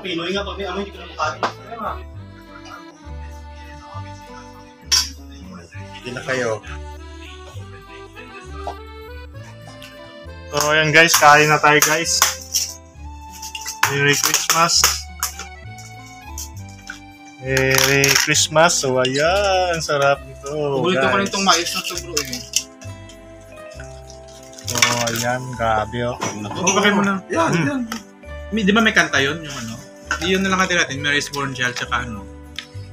Pinoy nga, pag may amoy, hindi ko na makain. Hindi na kayo. So ayan guys, kain na tayo guys. Merry Christmas. Merry Christmas. So ayan, sarap nito. Paborito ko rin itong mais na to bro eh. So ayan, grabe oh. Bakit mo na? Yan. Di ba may kanta yun? Yung ano? Yun na lang natin natin. Mary's Born Child tsaka ano?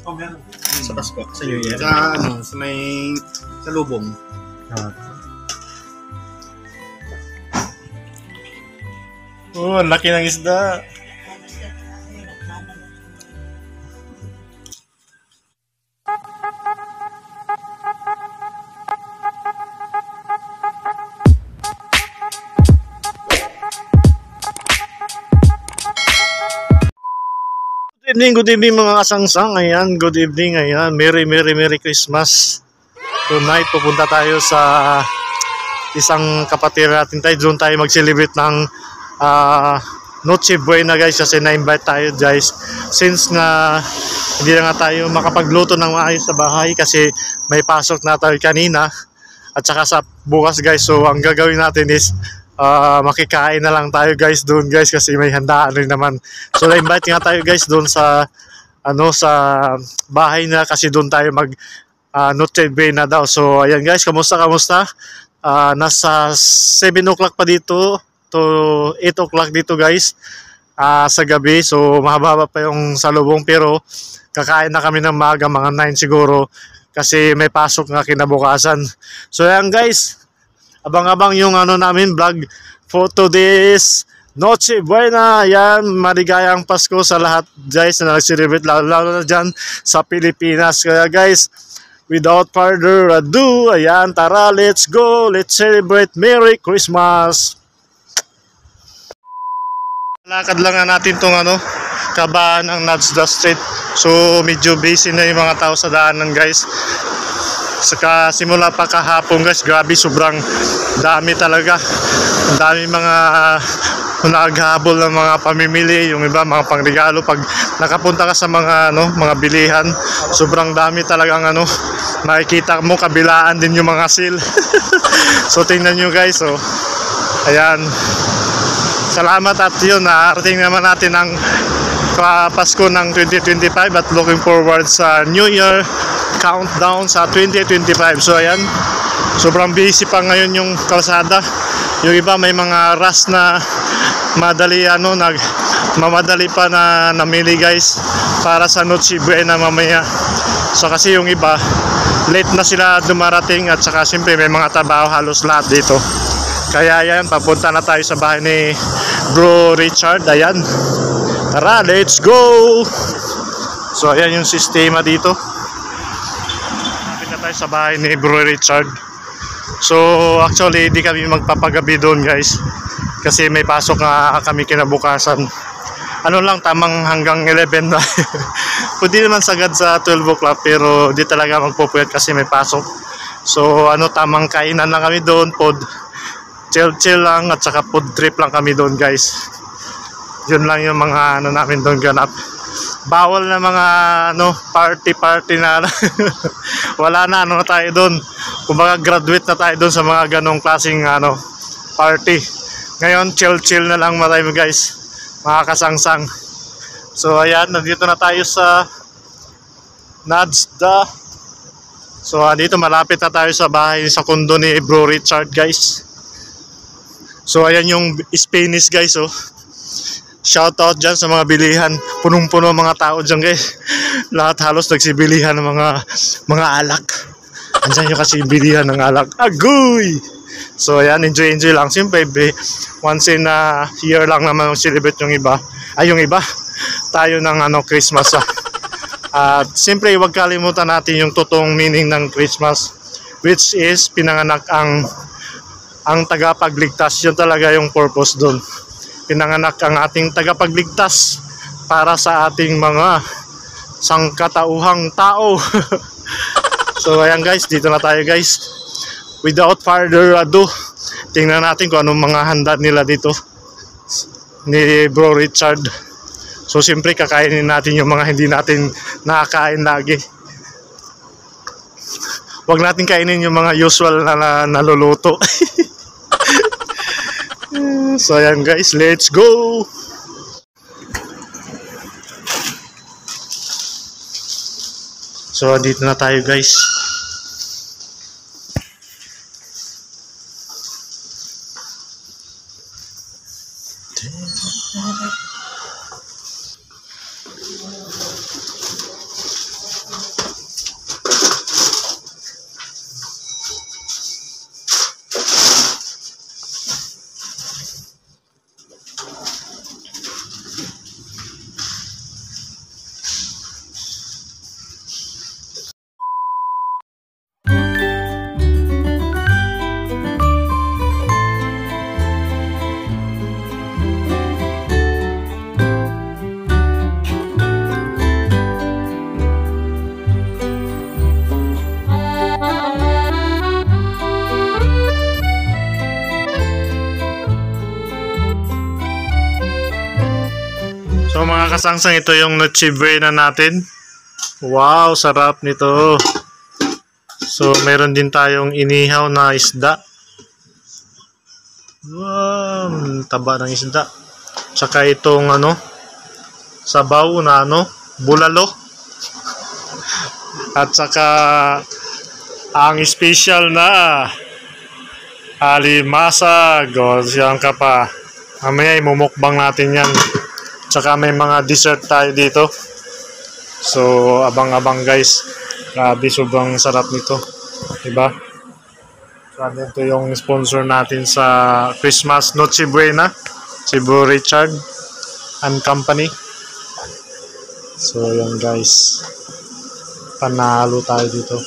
Oh, meron. Sa Pasko. Sa New Year. Sa ano? Sa may... Sa lubong. Oh, ang laki ng isda. Good evening mga kasangsang. Ayan, good evening. Ayan, Merry Christmas. Tonight, pupunta tayo sa isang kapatid natin tayo. Doon tayo mag-celebrate ng Noche Buena guys, kasi na-invite tayo guys. Since na hindi na nga tayo makapagluto ng maayos sa bahay kasi may pasok na tayo kanina at saka sa bukas guys. So ang gagawin natin is makikain na lang tayo guys doon guys kasi may handaan rin naman. So na-invite nga tayo guys doon sa sa bahay na kasi doon tayo mag Noche Buena daw. So ayan guys, kamusta? Nasa 7 o'clock pa dito to 8 o'clock dito guys sa gabi. So mahaba pa yung salubong pero kakain na kami ng maaga, mga 9 siguro kasi may pasok nga kinabukasan. So ayan guys, abang-abang yung namin vlog for today's Noche Buena. Ayan, maligayang Pasko sa lahat guys na nag-celebrate, lalo na dyan sa Pilipinas. Kaya guys, without further ado, ayan, tara, let's go, let's celebrate. Merry Christmas. Lakad lang na natin tong kabaan ng Nadsda Street. So medyo busy na yung mga tao sa daanan guys. Saka simula pa kahapon guys, grabe, sobrang dami talaga. Ang dami mga naghahabol ng mga pamimili, yung iba mga pangregalo. Pag nakapunta ka sa mga mga bilihan, sobrang dami talagang makikita mo, kabilaan din yung mga sale. So tingnan nyo guys, so ayan, salamat at yun, naarating naman natin ang Pasko ng 2025 at looking forward sa New Year countdown sa 2025. So ayan, sobrang busy pa ngayon yung kalsada. Yung iba may mga rush na madali mamadali pa na namili guys para sa Noche Buena mamaya. So kasi yung iba late na sila dumarating at saka siyempre may mga trabaho halos lahat dito. Kaya ayan, papunta na tayo sa bahay ni Bro Richard. Ayan, tara, let's go. So ayan yung sistema dito. Napit na tayo sa bahay ni Bro Richard. So actually hindi kami magpapagabi doon guys kasi may pasok nga kami kinabukasan. Tamang hanggang 11 na. Pwede naman sagad sa 12 o'clock pero di talaga magpupuyat kasi may pasok. So tamang kainan lang kami doon, chill lang at saka food trip lang kami doon guys. Yun lang yung mga namin doon ganap. Bawal na mga party na. Wala na na tayo doon. Kumbaga graduate na tayo doon sa mga ganong klaseng party. Ngayon chill na lang tayo guys, mga kasangsang. So ayan, nandito na tayo sa Nadsda. So dito malapit na tayo sa bahay, sa kondo ni Bro Richard guys. So ayan yung Spanish guys. Oh, shout out dyan sa mga bilihan, punong-puno mga tao dyan guys. Lahat halos nagsibilihan ng mga alak. Andyan yung kasi bilihan ng alak, agoy. So ayan, enjoy lang. Siyempre once in a year lang naman celebrate yung iba. Yung iba tayo ng Christmas. At siyempre huwag kalimutan natin yung totoong meaning ng Christmas, which is pinanganak ang tagapagligtas. Yun talaga yung purpose doon. Pinanganak ang ating tagapagligtas para sa ating mga sangkatauhang tao. So ayan guys, dito na tayo guys. Without further ado, tingnan natin kung anong mga handa nila dito ni Bro Richard. So siyempre kakainin natin yung mga hindi natin nakakain lagi. Huwag natin kainin yung mga usual na naluluto. So ayan guys, let's go! So dito na tayo guys. So mga kasangsang, ito yung noche buena natin. Wow, sarap nito. So meron din tayong inihaw na isda. Wow, taba ng isda. Tsaka itong sabaw na bulalo. At saka ang special na alimasag. O siyang ka pa. Mamaya imumukbang natin yan. Tsaka may mga dessert tayo dito. So, abang-abang guys. Grabe, sobrang sarap nito. Diba? So, ito yung sponsor natin sa Christmas Noche Buena. Cebu Richard and Company. So, yan guys. Panalo tayo dito.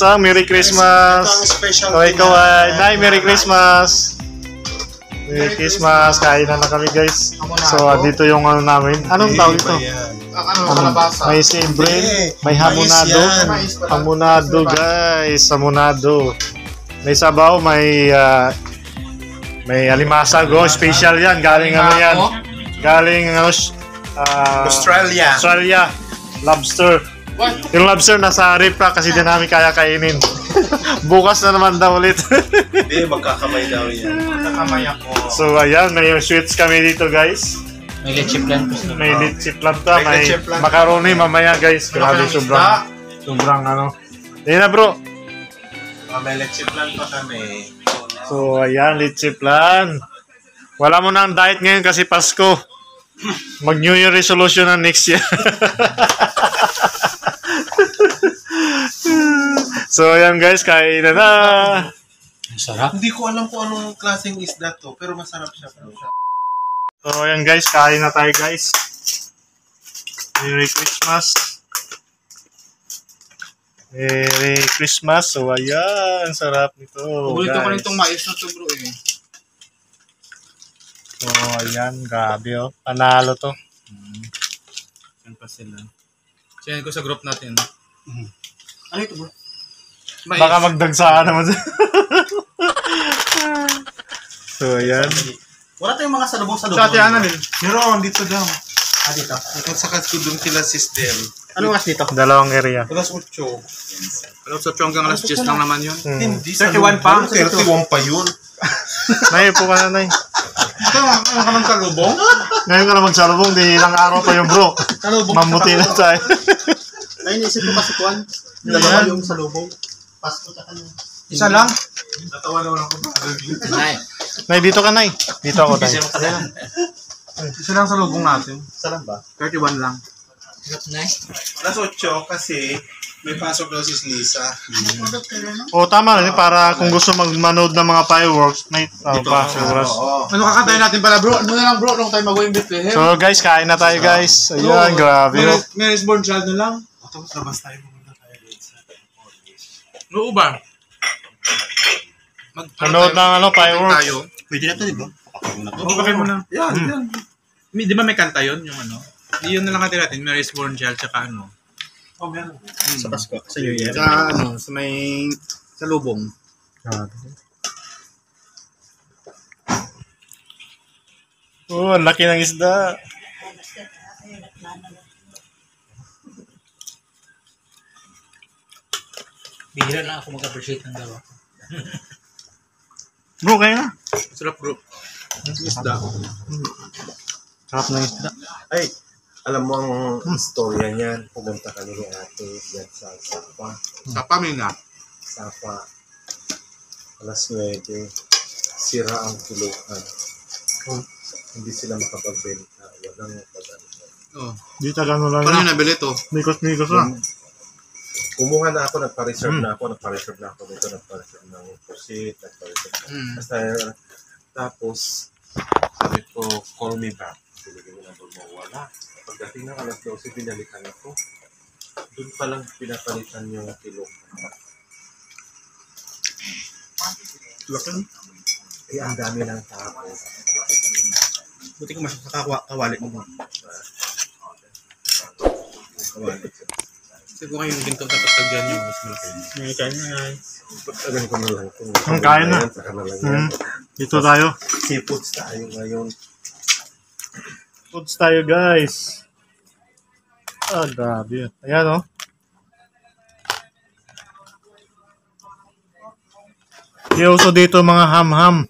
Merry Christmas! Okay, kaway! Nay, Merry Christmas! Merry Christmas! Kain na kami guys. So, dito yung namin. Anong tawag ito? May sable, may hamonado. Hamonado guys, hamonado. May sabaw, may alimasag. Special yan. Galing yan. Galing Australia. Lobster. Yung lobster nasa rip pa kasi di namin kaya kainin. Bukas na naman daw ulit. Hindi, magkakamay daw yan. Magkakamay ako. So ayan, may sweets kami dito guys. May leche plan po. May leche plan ka, may macaroni mamaya guys. Grabe, sobrang Yan na bro. May leche plan pa kami. So ayan, leche plan. Wala mo na ang diet ngayon kasi Pasko. Mag New Year resolution na next year. So ayan guys, kain na. Sarap. Hindi ko alam kung anong klaseng isda to, pero masarap siya. So ayan guys, kain na tayo guys. Merry Christmas. Merry Christmas. So ayan, sarap nito. Paborito ko nitong mais na to bro eh. So ayan, grabe oh. Panalo to. Yan pa sila. Siyan ko sa group natin. Ano ito bro? Mais. Baka magdagsaan naman. So ayan. Wala tayong mga salubong-salubong. Sa atianan din. Meron, dito daw. Dito. Kung sa doon sila sister. Ano mas dito? Dalawang area. Alas 8. Alas 8 hanggang alas 10 lang naman yun. Hindi. 31 pa? 31 pa yun. Nay, po ka na, Nay. Ito, ano ka ng salubong? Ngayon ka na magsalubong, di ilang araw pa yung bro. Mamuti na tayo. Ay, naisip ko kasi kuwan. Dalawa yung salubong. Pasko ka na. Isa lang? Natawa naman ako. Nay, dito ka, Nay. Dito ako, Nay. Isa lang salubong natin. Isa lang ba? 31 lang. Alas 8 kasi may pasok daw si Lisa. O, tama na. Para kung gusto magmanood ng mga fireworks, may pa, siguro. Ano kakantay natin pala bro? Ano na lang bro, nung tayo mag-win Bethlehem. So guys, kain na tayo guys. Ayan, grabe. Mary's Born Child na lang. Tapos labas tayo, pumunta tayo. Oo ba? Nanood ng ano, fireworks. Tayo. Pwede na to, di ba? Pakakaroon na to. Okay mo na. Yan, yan. Di ba may kanta yun? Yung ano? Yun na lang natin natin. Mary's Born Gel, tsaka ano. Meron. Sa Pasko, sa New Year. Sa sa may sa lubong. Oh, ang laki ng isda. Bihira lang ako mag-appreciate ng gawa. Bro, kaya na. Sarap bro. Isda. Sarap ng isda. Ay, alam mo ang istorya niyan. Pumunta kami ni ate yan sa Sapa. Sa pamina. Sapa. Alas 9. Sira ang tuluhan. Hindi sila makapagbenta. Walang makapagbenta. Oh. Di tagano lang Paano na. yung nabili to? Mikos-mikos lang. Kumuha na ako, nagpa-reserve na ako dito, nagpa-reserve ng pusit, nagpa-reserve na. Basta, tapos, sabi ko, call me back. Binigyan ko na doon mawala. Pagdating ng alas 12, binalikan ako. Doon pa lang pinapalitan yung kilo. Laki. Eh, ang dami ng tao. Buti ko mas kawali mo. Kawali. Kasi kung kayong ginto dapat tagyan yung mas malaki. May kain na yan. Pagkagan ko na lang ito. Ang kain na. Saka na lang yan. Dito tayo. Seafoods tayo ngayon. Foods tayo, guys. Ah, grabe. Ayan, oh. Iuso dito mga ham-ham.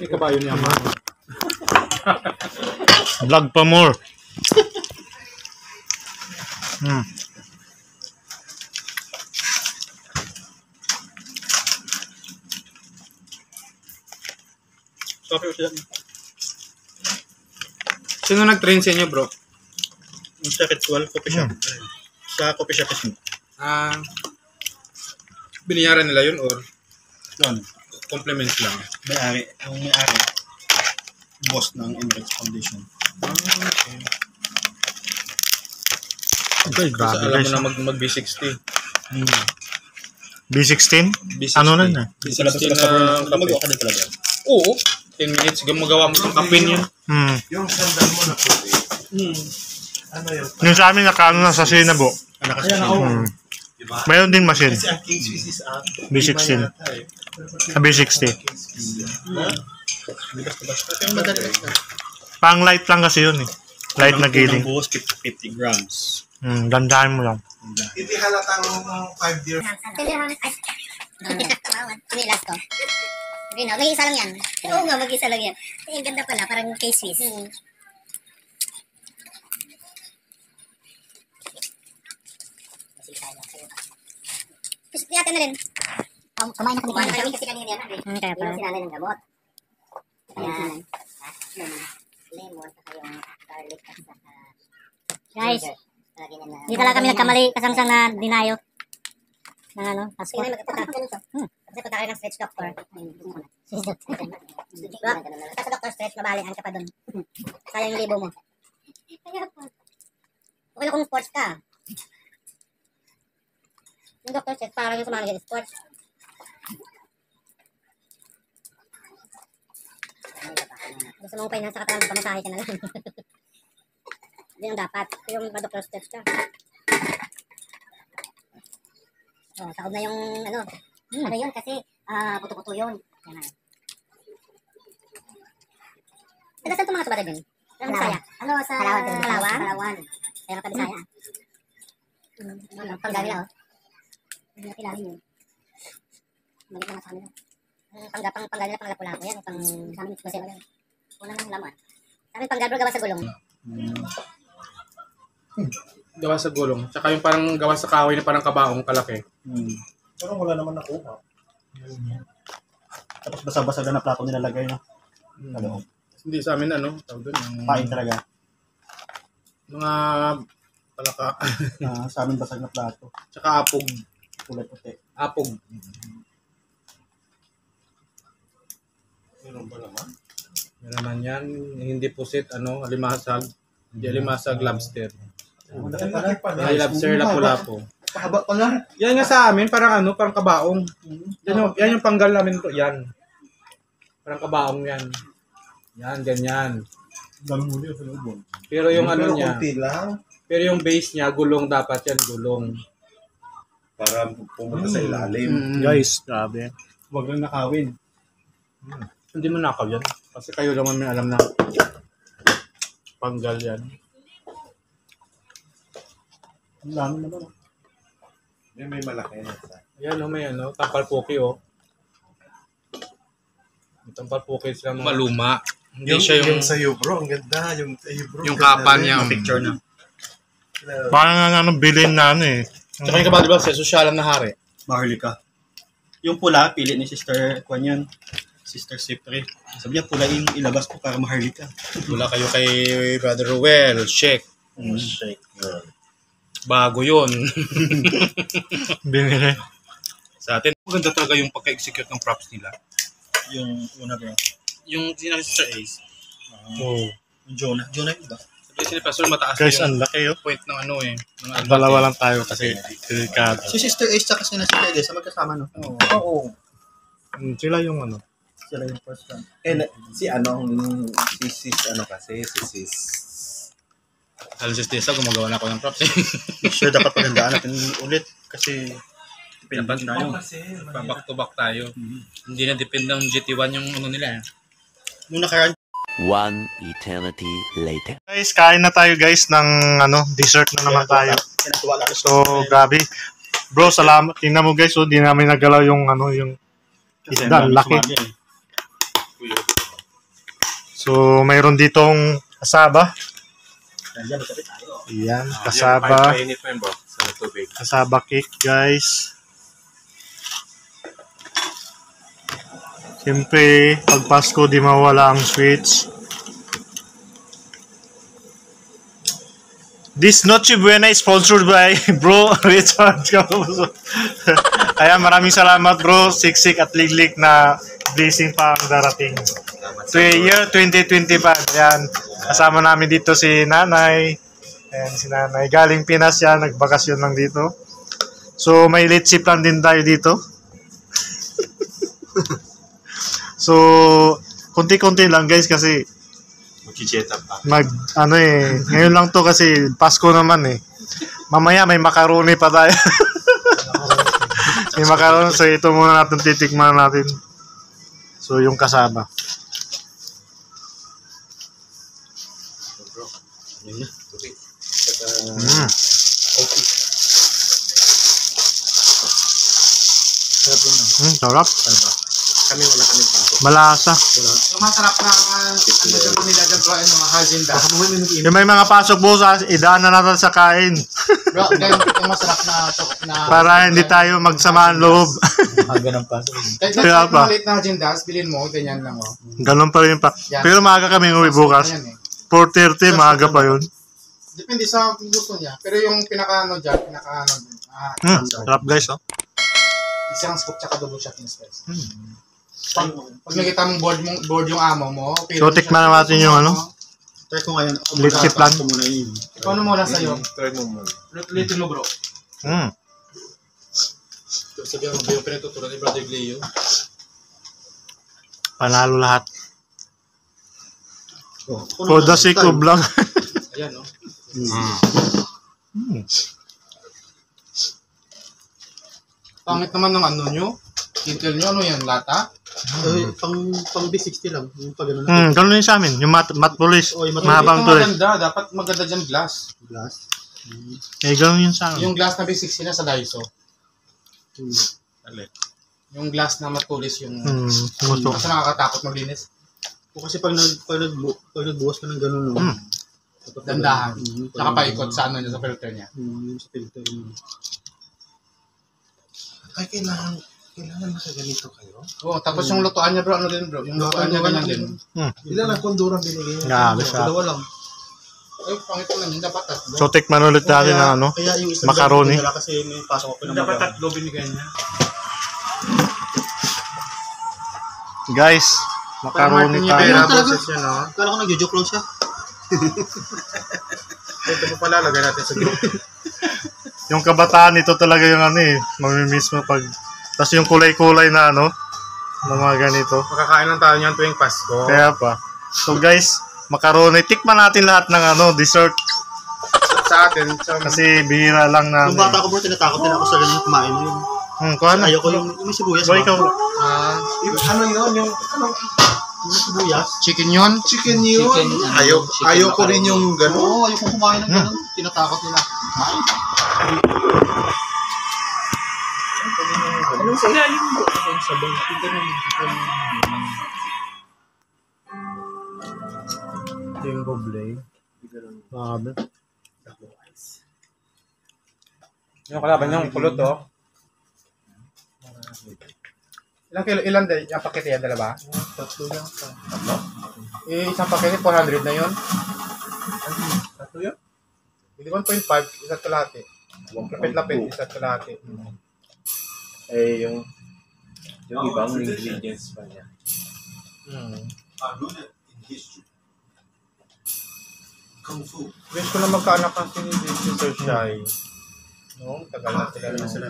May kabayo niya ma. Vlog pa more. Coffee siya. Sino nag-train sa inyo bro? Yung sa Quetzal Coffee Shop. Sa coffee shop mismo. Biniyaran nila yun or Doon. compliments lang? May-ari. Yung may-ari. Boss ng Emirates Foundation. Okay. Okay, Kasi grabe, alam mo guys. na mag-B60. B16? B60. Ano na na? Sa labas sila sa Lumagawa ka din talaga. Oo. 10 minutes. Magawa mo ng kapin yun. Yung sandal mo na puti. Ano yun? Yung sa amin, nakaano na sa Sinabo. Anak kasi Diba? Mayroon ding machine. Kasi ang King Swiss is up. B16. B60. Ito yung madali na. Pang light lang kasi yun eh. Light na giling. Buhos 50 grams. Dandahan mo lang. Hindi halatang 5 years. Pinilas ko. Sabi na, mag-iisa lang yan. Oo nga, mag-iisa lang yan. Eh, ang ganda pala, parang K-Swiss. Gusto natin na rin. Kumain na kami kanina. Kasi kanina yan. Kaya pala. Yung sinanay ng gamot. Ayan. Lemon, saka yung garlic, saka guys, hindi talaga kami nagkamali kasangsang na dinayo. Ng ano, Pasko. Kasi punta kayo ng stretch doctor. Sa doctor stretch, mabalian ka pa dun. Sayang yung libo mo. Okay na kung sports ka. Yung doctor stretch, parang yung sumama ng sports. Gusto mong pahinga sa katawan, pamasahe ka na lang. Hindi yung dapat. Yung doctor stretch ka. So, taob na yung ano. Ano yun kasi puto-puto yun. Yan na. Taga saan itong mga subada dyan? Ano Bisaya? Ano sa Palawan? Palawan. Kaya ka Bisaya. Panggawila oh. Hindi na kilala yun. Malit na sa kanila. Panggalila pang lapu-lapu yan. Pang sa amin kasi yan. Wala nang laman. Sa amin panggalbro gawa sa gulong. Gawa sa gulong. Tsaka yung parang gawa sa kahoy na parang kabaong kalaki. Pero wala naman nakuha. Tapos basa-basa na plato nilalagay na. Ano? Hindi sa amin ano. Tawag doon. Yung Pain talaga. mga palaka. Sa amin basag na plato. Tsaka apog. Kulay puti. Apog. Meron ba naman? Yan naman yan. Hindi pusit, alimasag. Hindi alimasag, lobster. Ay, lobster, lapu-lapu. Pahaba pa lang. Yan nga sa amin, parang parang kabaong. Yan yung panggal namin to. Yan. Parang kabaong yan. Yan, ganyan. Dami muli sa loob. Pero yung ano niya, Kunti lang. pero yung base niya, gulong dapat yan, gulong. Para pumunta sa ilalim. Guys, grabe. Huwag lang nakawin. Hindi mo nakaw yan. Kasi kayo naman may alam na panggal yan. Ang dami naman. May malaki na. Ayan may tampal puki May tampal puki sila mga maluma. Hindi siya yung sa'yo bro, ang ganda. Yung sa'yo bro. yung kapa niya. Picture na. Parang bilhin na Tsaka yung kaba, diba, sa sosyalan na hari. Maharlika. Yung pula, pili ni Sister Kwan yan. Sister Sipre. Sabi niya, pula yung ilabas ko para maharlika. Wala kayo kay Brother Ruel, shake. Shake yun. Bago yun. binili. Sa atin, maganda talaga yung pagka-execute ng props nila. Yung una bro. Yung sinakit sa Ace. Oh. Yung Jonah. Jonah yun ba? Sabi sila, Pastor, mataas Guys, yung ang laki point ng ng Dalawa lang tayo kasi delikado. Si Sister Ace tsaka si Sister Edesa magkasama no? Oo. Sila yung Sila yung first one. Si sis kasi, si sis. Alas Desa, gumagawa na ako ng props. Sure, dapat pagandaan natin ulit kasi pinaband tayo. Back to back tayo. Hindi na depend ng GT1 yung nila. Nung nakaraan, One eternity later. Guys, kain na tayo guys ng dessert na naman tayo. pinatuwa lang. So, grabe. Bro, salamat. Tingnan mo guys, di namin nagalaw yung yung isda, laki. So, mayroon ditong kasaba. Yan, kasaba. Painit mo yun bro, sa tubig. Kasaba cake, guys. Siyempre, pag Pasko, di mawala ang sweets. This Noche Buena is sponsored by Bro Richard Camuso. Ayan, maraming salamat bro, Siksik at Liglig na blessing pa ang darating. So, year 2025. Ayan, kasama namin dito si Nanay. Ayan, si Nanay. Galing Pinas yan, nagbakasyon lang dito. So, may late shift lang din tayo dito. So, konti-konti lang guys kasi Magchicheta pa. ngayon lang to kasi Pasko naman Mamaya may macaroni pa tayo. May macaroni, so ito muna natin titikman natin. So, yung kasama. Sarap. Kami wala kami pasok. Malasa. Yung masarap na nila dyan bro, hazinda. Yung may mga pasok bukas, idaan na natin sa kain. Bro, yung masarap na Para hindi tayo magsamaan loob. Hanggang ng paso. Kaya pa. Maliit na hazindas, bilhin mo, ganyan lang Ganun pa rin pa. Pero maaga kami uwi bukas. 4:30, maaga pa yun. Depende sa gusto niya. Pero yung pinaka Sarap guys, isang scoop tsaka double shot in spice. Pag nakita mong board yung amo mo, okay. So, tikman natin yung Try ko ngayon. Late shift plan. Ako muna yun. Ikaw na muna sa'yo. Try mo muna. Ulitin mo bro. Sabihan mo ba yung pinagtuturan ni Brother Gleo? Panalo lahat. For the sake of vlog. Ayan, no? Pangit naman ng nyo. Intel nyo, yan, lata? Pang B60 lang. Yung pag gano'n. Ganun din sa amin. Yung mat polish. Oh, yung mat- Mahabang Ito tulis. maganda. Dapat maganda dyan glass. Glass. Ganun yun sa amin. Yung glass na B60 na sa Daiso. Yung glass na matulis yung... Gusto. Kasi nakakatakot maglinis. O kasi pag nagbuwas ka ng gano'n, no? Dandahan. Tsaka paikot sa niya, sa filter niya. Yung sa filter mo. Ay, kailangan nakaganito kayo? Oo, tapos yung lutuan niya bro, ano din bro? Yung lutuan niya ganyan din. Ilan ang kondurang binigay niya? Grabe siya. Dalawa lang. Ay, pangit ko lang yun. Dapat tatlo. So, tikman ulit natin ang Kaya yung isang macaroni. dalawa kasi may pasok ako na Dapat mag- tatlo binigay niya. Guys, Macaroni Martin tayo. Rivera, Talaga? boses yun, no? Akala ko nag-joke lang siya. Ito mo pala, lagay natin sa group. Yung kabataan, ito talaga yung ano eh. Mamimiss mo pag... Tapos yung kulay-kulay na ano, na mga ganito. Makakain lang tayo niyan tuwing Pasko. Kaya pa. So guys, macaroni. Tikman natin lahat ng ano, dessert. Sa atin, sa Kasi bihira lang na. Nung bata ko bro, tinatakot din ako sa ganyan kumain mo yun. Kuha na. Ayoko yung may sibuyas So ba? ikaw, Ano yun? Yung Yung may sibuyas? chicken yun. chicken yun. Ayoko rin yung gano'n. Oo, ayoko kumain ng ganun. Tinatakot nila. Anong sa ilalim mo? Anong sa bang? yung goblay. Grabe. Yung kalaban yung kulot, oh. Ilang yung pakete yan, dalawa? Tatlo lang. Isang pakete, 400 na yun. Tatlo yun? Hindi 1.5, isa't kalahati. Lapit-lapit, isa't kalahati. Eh, yung ibang ingredients pa niya. Wish ko na magkaanak ang si Sir Shai. No, tagal na sila na sila.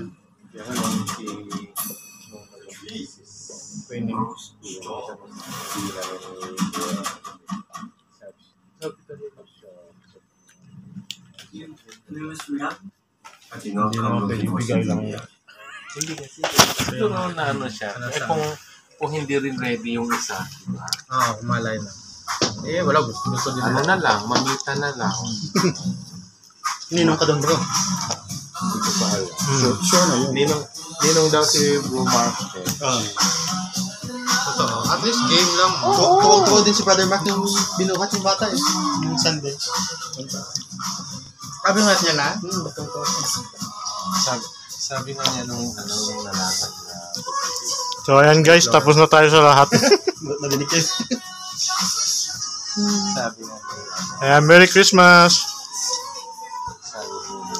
Yung ano, si... 20 minutes. Hindi naman pwede bigay lang yan. Hindi kasi. Siguro na ano siya. Eh, kung hindi rin ready yung isa, diba? Kumalay na. Eh, wala. Gusto din. Ano na lang, mamita na lang. Ninong ka doon bro. Hindi ko pa alam. Sure na yun. Ninong daw si Bro Mark. Totoo. At least game lang. Tuwa din si Brother Mark nung binuhat yung bata eh. Yung Sunday. Sabi nga niya na. Sabi nga niya nung nalaman na So ayan guys, tapos na tayo sa lahat. Nadinig kayo. sabi nga Ayan, Merry Christmas! sabi niya